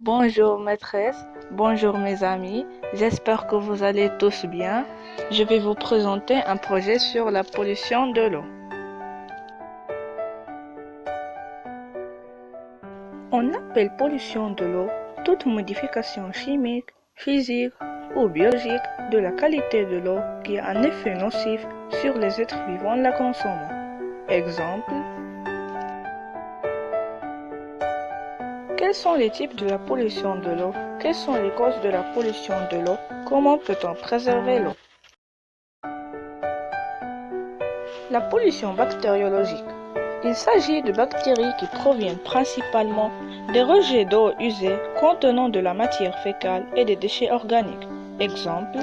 Bonjour maîtresse, bonjour mes amis, j'espère que vous allez tous bien. Je vais vous présenter un projet sur la pollution de l'eau. On appelle pollution de l'eau toute modification chimique, physique ou biologique de la qualité de l'eau qui a un effet nocif sur les êtres vivants la consommant. Exemple, quels sont les types de la pollution de l'eau? Quelles sont les causes de la pollution de l'eau? Comment peut-on préserver l'eau? La pollution bactériologique. Il s'agit de bactéries qui proviennent principalement des rejets d'eau usée contenant de la matière fécale et des déchets organiques. Exemple,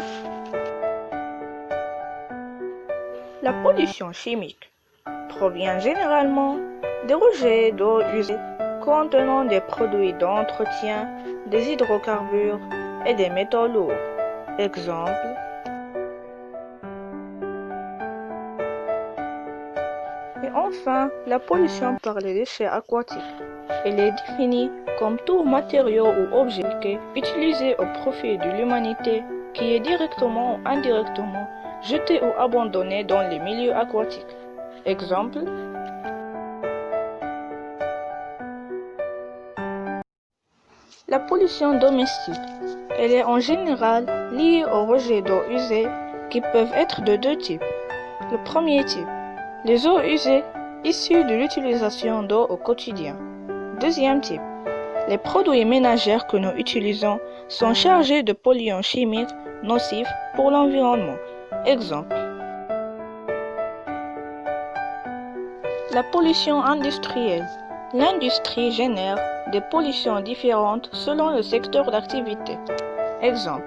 la pollution chimique provient généralement des rejets d'eau usée contenant des produits d'entretien, des hydrocarbures et des métaux lourds. Exemple, et enfin, la pollution par les déchets aquatiques. Elle est définie comme tout matériau ou objet utilisé au profit de l'humanité qui est directement ou indirectement jeté ou abandonné dans les milieux aquatiques. Exemple, la pollution domestique. Elle est en général liée aux rejets d'eau usée qui peuvent être de deux types. Le premier type, les eaux usées issues de l'utilisation d'eau au quotidien. Deuxième type, les produits ménagers que nous utilisons sont chargés de polluants chimiques nocifs pour l'environnement. Exemple, la pollution industrielle. L'industrie génère des pollutions différentes selon le secteur d'activité. Exemple,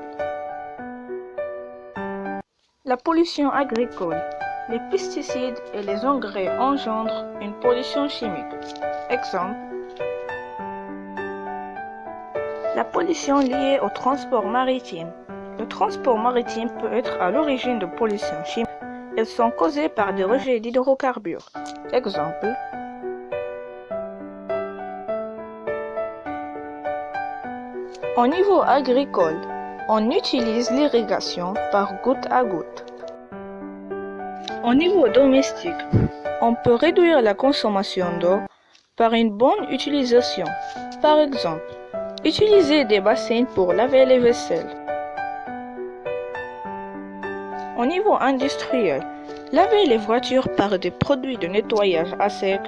la pollution agricole. Les pesticides et les engrais engendrent une pollution chimique. Exemple, la pollution liée au transport maritime. Le transport maritime peut être à l'origine de pollution chimique. Elles sont causées par des rejets d'hydrocarbures. Exemple, au niveau agricole, on utilise l'irrigation par goutte à goutte. Au niveau domestique, on peut réduire la consommation d'eau par une bonne utilisation. Par exemple, utiliser des bassines pour laver les vaisselles. Au niveau industriel, laver les voitures par des produits de nettoyage à sec.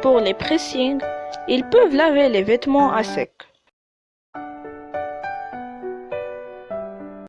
Pour les pressings, ils peuvent laver les vêtements à sec.